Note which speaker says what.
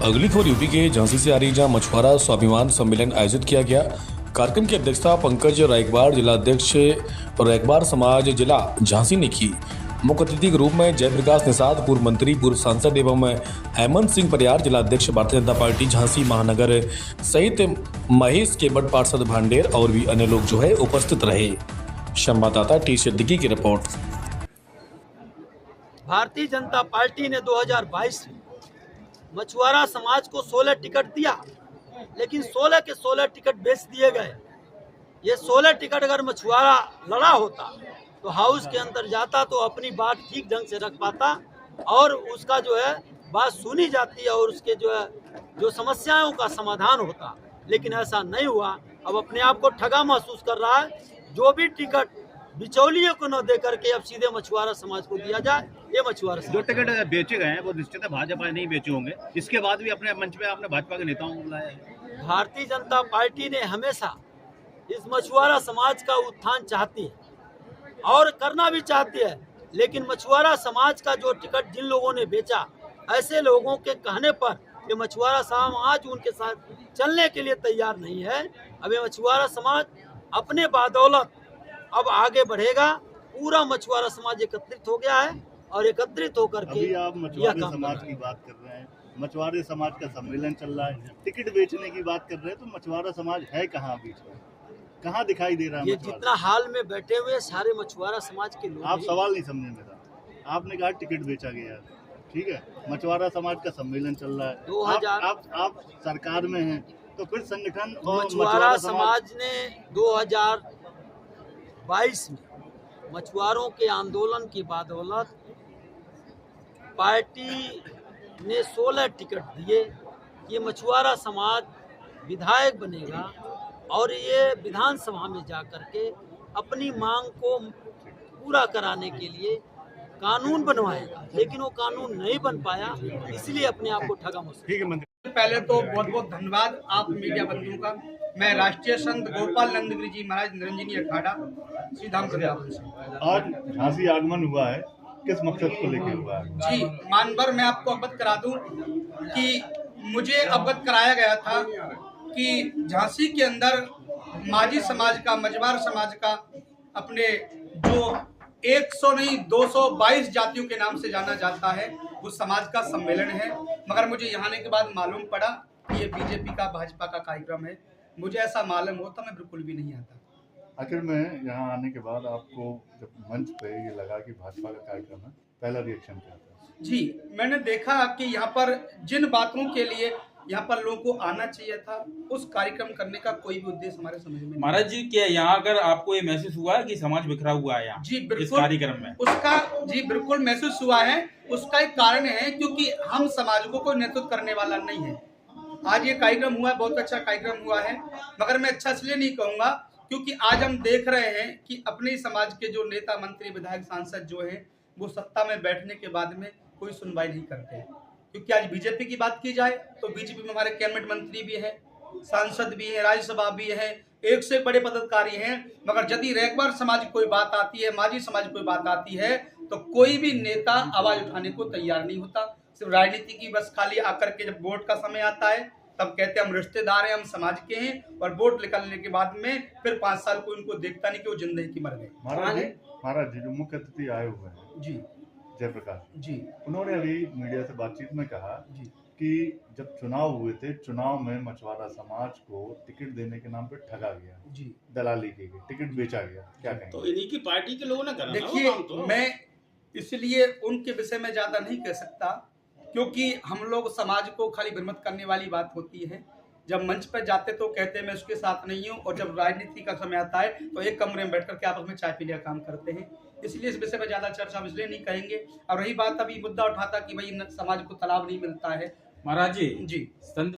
Speaker 1: अगली खबर यूपी के झांसी से आ रही, जहां मछुआरा स्वाभिमान सम्मेलन आयोजित किया गया। कार्यक्रम की अध्यक्षता पंकज रायकबार, जिलाध्यक्ष रायकबार समाज जिला झांसी ने की। मुख्य अतिथि के रूप में जयप्रकाश निषाद, पूर्व मंत्री, पूर्व सांसद एवं हेमंत सिंह परियार, जिलाध्यक्ष भारतीय जनता पार्टी झांसी महानगर सहित महेश केवट, पार्षद भांडेर और भी अन्य लोग जो है उपस्थित रहे। संवाददाता टी सिद्दीकी की रिपोर्ट।
Speaker 2: भारतीय जनता पार्टी ने 2022 में मछुआरा समाज को 16 टिकट दिया, लेकिन 16 के 16 टिकट बेच दिए गए। ये 16 टिकट अगर मछुआरा लड़ा होता तो हाउस के अंदर जाता तो अपनी बात ठीक ढंग से रख पाता और उसका जो है बात सुनी जाती है और उसके जो समस्याओं का समाधान होता, लेकिन ऐसा नहीं हुआ। अब अपने आप को ठगा महसूस कर रहा है। जो भी टिकट बिचौलियों को न दे करके अब सीधे मछुआरा समाज को दिया जाए। ये मछुआरा
Speaker 3: जो टिकट बेचे गए हैं वो निश्चित है भाजपा नहीं बेचे होंगे। इसके बाद भी अपने मंच पे आपने भाजपा के नेताओं को बुलाया है।
Speaker 2: भारतीय जनता पार्टी ने हमेशा इस मछुआरा समाज का उत्थान चाहती है और करना भी चाहती है, लेकिन मछुआरा समाज का जो टिकट जिन लोगों ने बेचा, ऐसे लोगों के कहने पर ये मछुआरा समाज उनके साथ चलने के लिए तैयार नहीं है। अब ये मछुआरा समाज अपने बदौलत अब आगे बढ़ेगा। पूरा मछुआरा समाज एकत्रित हो गया है और एकत्रित होकर के
Speaker 4: अभी आप मछुआरे समाज की बात कर रहे हैं, मछुआरे समाज का सम्मेलन चल रहा है, टिकट बेचने की बात कर रहे हैं, तो मछुआरा समाज है कहाँ बीच में, कहाँ दिखाई दे रहा है?
Speaker 2: ये जितना हाल में बैठे हुए सारे मछुआरा समाज के लोग।
Speaker 4: आप सवाल नहीं समझे मेरा। आपने कहा टिकट बेचा गया, ठीक है, मछुआरा समाज का सम्मेलन चल रहा है,
Speaker 2: 2000
Speaker 4: आप सरकार में हैं, तो फिर संगठन और
Speaker 2: मछुआरा समाज ने 2022 में मछुआरों के आंदोलन की बदौलत पार्टी ने 16 टिकट दिए। ये मछुआरा समाज विधायक बनेगा और ये विधानसभा में जाकर के अपनी मांग को पूरा कराने के लिए कानून बनवाएगा, लेकिन वो कानून नहीं बन पाया, इसलिए अपने आप को ठगा महसूस।
Speaker 3: ठीक है मंत्री,
Speaker 5: पहले तो बहुत बहुत धन्यवाद आप मीडिया बंधुओं का। मैं राष्ट्रीय संत गोपाल नंदगिरी जी महाराज निरंजनी अखाड़ा श्री धाम वृंदावन से।
Speaker 4: आज झांसी आगमन हुआ है, किस मकसद को लेकर हुआ है?
Speaker 5: जी मानवर, मैं आपको अवगत करा दूं कि मुझे अवगत कराया गया था कि झांसी के अंदर माझी समाज का, मछुआरा समाज का, अपने जो 100 नहीं 222 जातियों के नाम से जाना जाता है, उस समाज का सम्मेलन है। मगर मुझे यहाँ आने के बाद मालूम पड़ा कि ये बीजेपी का, भाजपा का कार्यक्रम है। मुझे ऐसा मालूम होता मैं बिल्कुल भी नहीं आता।
Speaker 4: आखिर में यहाँ आने के बाद आपको जब मंच पे ये लगा कि भाजपा का कार्यक्रम है, पहला रिएक्शन क्या था?
Speaker 5: जी, मैंने देखा कि यहाँ पर जिन बातों के लिए यहाँ पर लोगों को आना चाहिए था, उस कार्यक्रम करने का कोई भी उद्देश्य हमारे समझ में नहीं।
Speaker 6: महाराज जी, क्या यहाँ अगर आपको ये महसूस हुआ है कि समाज बिखरा हुआ है यहाँ?
Speaker 5: जी बिल्कुल,
Speaker 6: इस कार्यक्रम में
Speaker 5: उसका जी बिल्कुल महसूस हुआ है। उसका एक कारण है क्योंकि हम समाज को कोई नेतृत्व करने वाला नहीं है। आज ये कार्यक्रम हुआ है, बहुत अच्छा कार्यक्रम हुआ है, मगर मैं अच्छा इसलिए नहीं कहूँगा क्योंकि आज हम देख रहे हैं कि अपने समाज के जो नेता, मंत्री, विधायक, सांसद जो हैं, वो सत्ता में बैठने के बाद में कोई सुनवाई नहीं करते हैं। क्योंकि आज बीजेपी की बात की जाए तो बीजेपी में हमारे कैबिनेट मंत्री भी हैं, सांसद भी हैं, राज्यसभा भी है, एक से बड़े पदाधिकारी हैं, मगर यदि रैकबार समाज की कोई बात आती है, माझी समाज की कोई बात आती है, तो कोई भी नेता आवाज उठाने को तैयार नहीं होता। सिर्फ राजनीति की बस खाली आकर के जब वोट का समय आता है तब कहते हैं हम रिश्तेदार हैं, हम समाज के हैं, और वोट निकलने के बाद में फिर 5 साल को इनको देखता नहीं कि वो जिंदगी की मर गए।
Speaker 4: महाराज जी जो मुख्य अतिथि आए हुए हैं
Speaker 5: जी
Speaker 4: जयप्रकाश
Speaker 5: जी,
Speaker 4: उन्होंने अभी मीडिया से बातचीत में कहा
Speaker 5: जी
Speaker 4: कि जब चुनाव हुए थे, चुनाव में मछुआरा समाज को टिकट देने के नाम पे ठगा गया,
Speaker 5: जी,
Speaker 4: दलाली की गई, टिकट बेचा गया, क्या कहेंगे?
Speaker 6: तो इन्हीं की पार्टी के लोगों ने करा।
Speaker 5: देखिए, मैं इसलिए उनके विषय में ज्यादा नहीं कह सकता क्योंकि हम लोग समाज को खाली भ्रमित करने वाली बात होती है। जब मंच पर जाते तो कहते हैं मैं उसके साथ नहीं हूँ, और जब राजनीति का समय आता है तो एक कमरे में बैठ करके आपस में चाय पीने का काम करते हैं। इसलिए इस विषय में ज्यादा चर्चा हम इसलिए नहीं कहेंगे। और रही बात अभी मुद्दा उठाता कि भाई समाज को तालाब नहीं मिलता है।
Speaker 6: महाराज जी,
Speaker 5: जी,